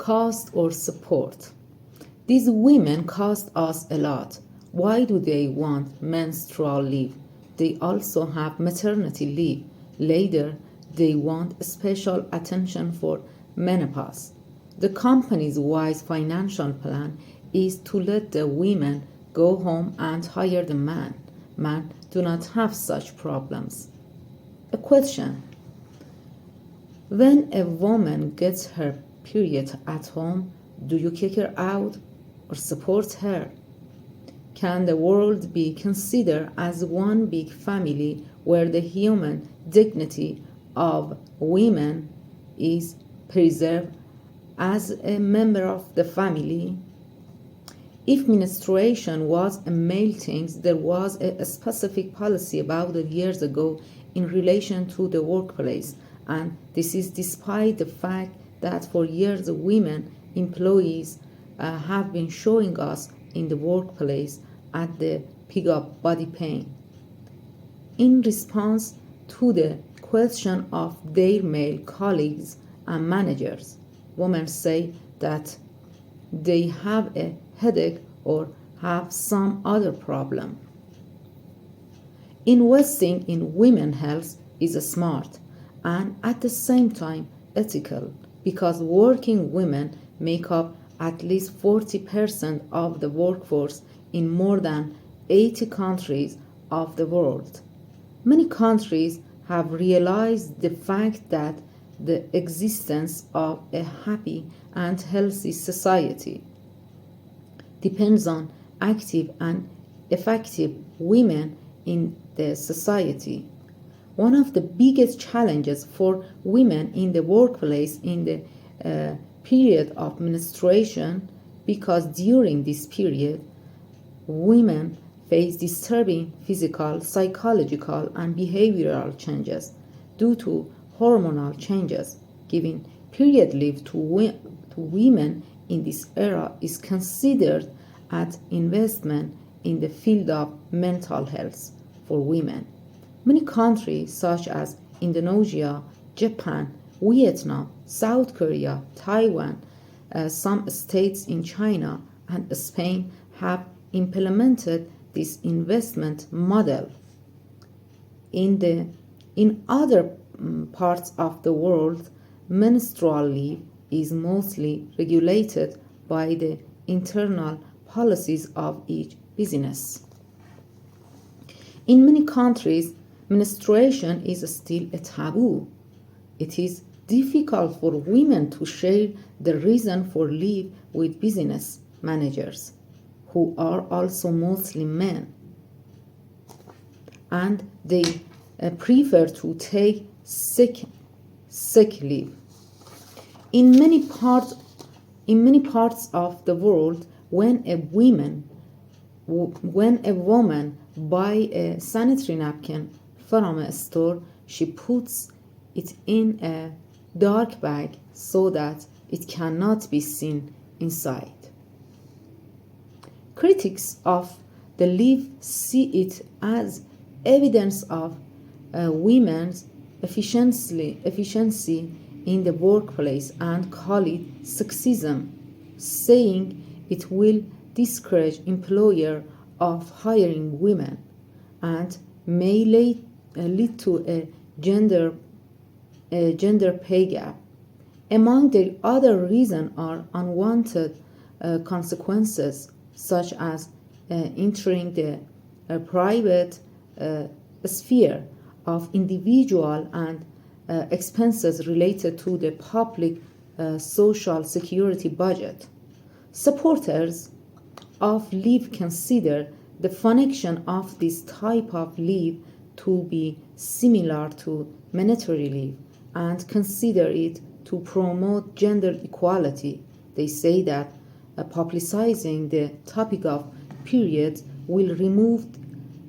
cost or support. These women cost us a lot. Why do they want menstrual leave? They also have maternity leave. Later, they want special attention for menopause. The company's wise financial plan is to let the women go home and hire the man. Men do not have such problems. A question. When a woman gets her period at home, do you kick her out or support her? Can the world be considered as one big family where the human dignity of women is preserved as a member of the family? If menstruation was a male thing, there was a specific policy about it years ago in relation to the workplace, and this is despite the fact that for years women employees have been showing us in the workplace at the peak of body pain. In response to the question of their male colleagues and managers, women say that they have a headache or have some other problem. Investing in women's health is smart and at the same time ethical because working women make up at least 40% of the workforce in more than 80 countries of the world. Many countries have realized the fact that the existence of a happy and healthy society depends on active and effective women in the society. One of the biggest challenges for women in the workplace in the period of menstruation, because during this period, women face disturbing physical, psychological, and behavioral changes due to hormonal changes. Giving period leave to women in this era is considered an investment in the field of mental health for women. Many countries such as Indonesia, Japan, Vietnam, South Korea, Taiwan, some states in China, and Spain have implemented this investment model. In other parts of the world, menstrual leave is mostly regulated by the internal policies of each business. In many countries, menstruation is still a taboo. It is difficult for women to share the reason for leave with business managers, who are also mostly men, and they prefer to take sick leave. In many parts of the world, when a woman buys a sanitary napkin from a store, she puts it in a dark bag so that it cannot be seen inside. Critics of the leave see it as evidence of women's efficiency in the workplace and call it sexism, saying it will discourage employers of hiring women and may lead to a gender pay gap. Among the other reasons are unwanted consequences, such as entering the private sphere of individual and expenses related to the public social security budget. Supporters of leave consider the function of this type of leave to be similar to maternity leave and consider it to promote gender equality. They say that publicizing the topic of periods will remove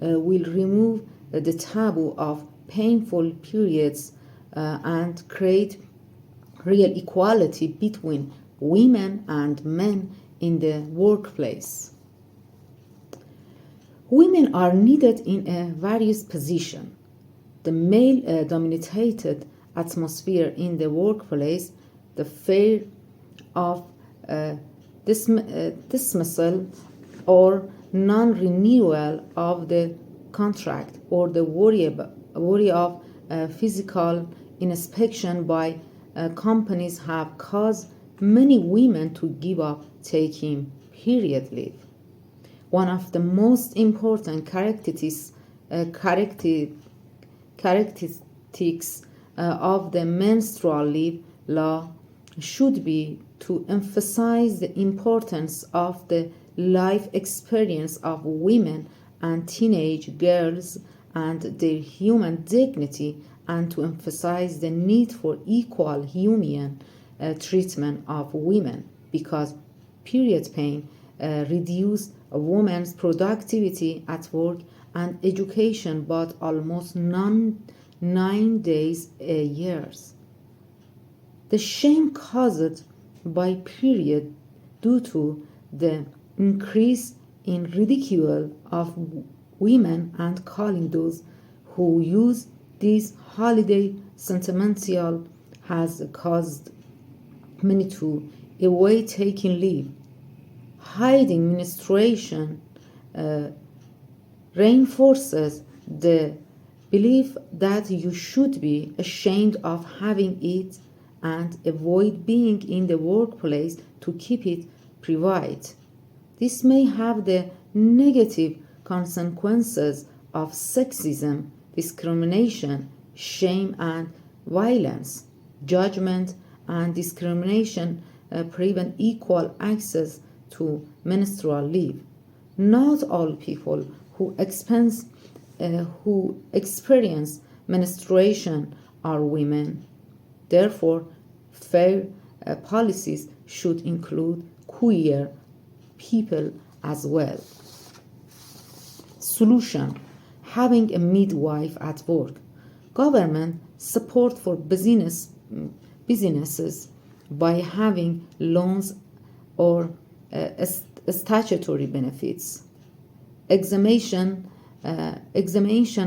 the taboo of painful periods and create real equality between women and men in the workplace. Women are needed in various positions. The male-dominated atmosphere in the workplace, the of dismissal or non-renewal of the contract, or the worry of physical inspection by companies have caused many women to give up taking period leave. One of the most important characteristics of the menstrual leave law should be to emphasize the importance of the life experience of women and teenage girls and their human dignity, and to emphasize the need for equal human treatment of women, because period pain reduces a woman's productivity at work and education by almost 9 days a year. The shame caused by period due to the increase in ridicule of women and calling those who use this holiday sentimental has caused many to avoid taking leave. Hiding menstruation reinforces the belief that you should be ashamed of having it and avoid being in the workplace to keep it private. This may have the negative consequences of sexism, discrimination, shame and violence. Judgment and discrimination prevent equal access to menstrual leave. Not all people who experience menstruation are women. Therefore, fair policies should include queer people as well. Solution: having a midwife at work. Government support for businesses by having loans or statutory benefits. Examination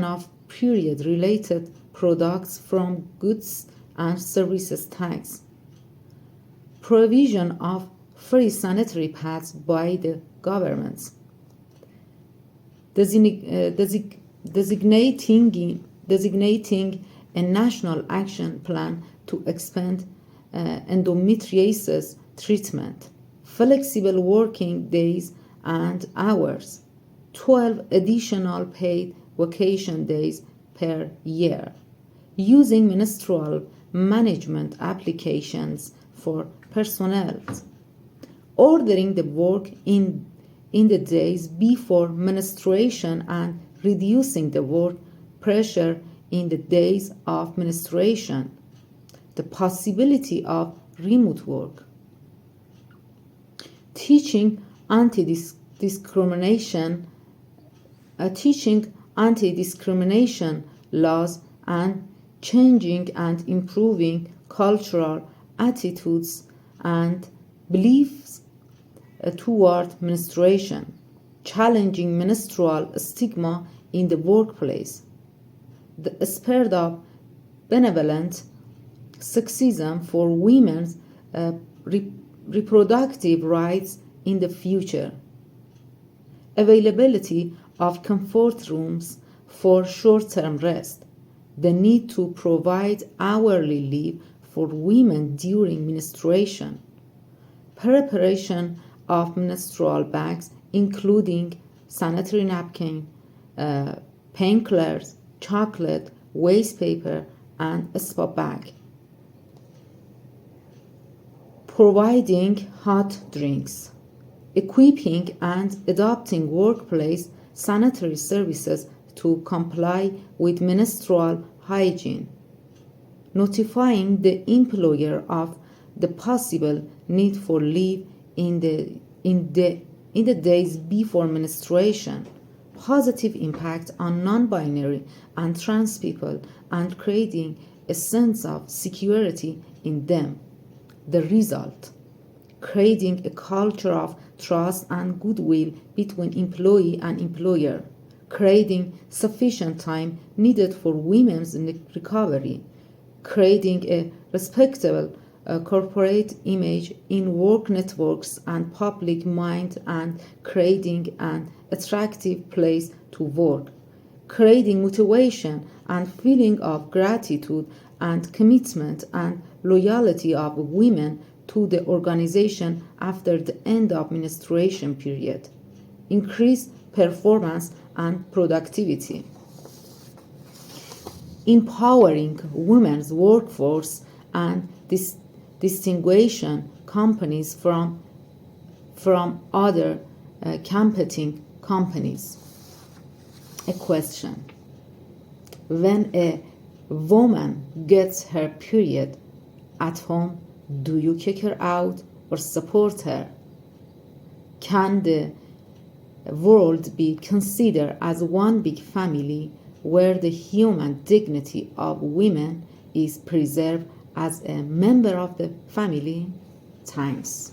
of period-related products from goods and services tax. Provision of free sanitary pads by the government. Designating a national action plan to expand endometriosis treatment. Flexible working days and hours. 12 additional paid vacation days per year. Using menstrual management applications for personnel. Ordering the work in the days before menstruation and reducing the work pressure in the days of menstruation. The possibility of remote work. Teaching anti-discrimination laws and changing and improving cultural attitudes and beliefs toward menstruation, challenging menstrual stigma in the workplace, the spread of benevolent sexism for women's reproductive rights in the future, availability of comfort rooms for short-term rest, the need to provide hourly leave for women during menstruation, preparation of menstrual bags including sanitary napkin, painkillers, chocolate, waste paper, and a spa bag. Providing hot drinks, equipping and adopting workplace sanitary services to comply with menstrual hygiene, notifying the employer of the possible need for leave in the days before menstruation, positive impact on non-binary and trans people, and creating a sense of security in them. The result: creating a culture of trust and goodwill between employee and employer, creating sufficient time needed for women's recovery, creating a respectable corporate image in work networks and public mind, and creating an attractive place to work, creating motivation and feeling of gratitude and commitment and loyalty of women to the organization after the end of menstruation period, increase performance and productivity, empowering women's workforce and distinguishing companies from other competing companies. A question: when a woman gets her period at home, do you kick her out or support her? Can the world be considered as one big family where the human dignity of women is preserved as a member of the family? Thanks.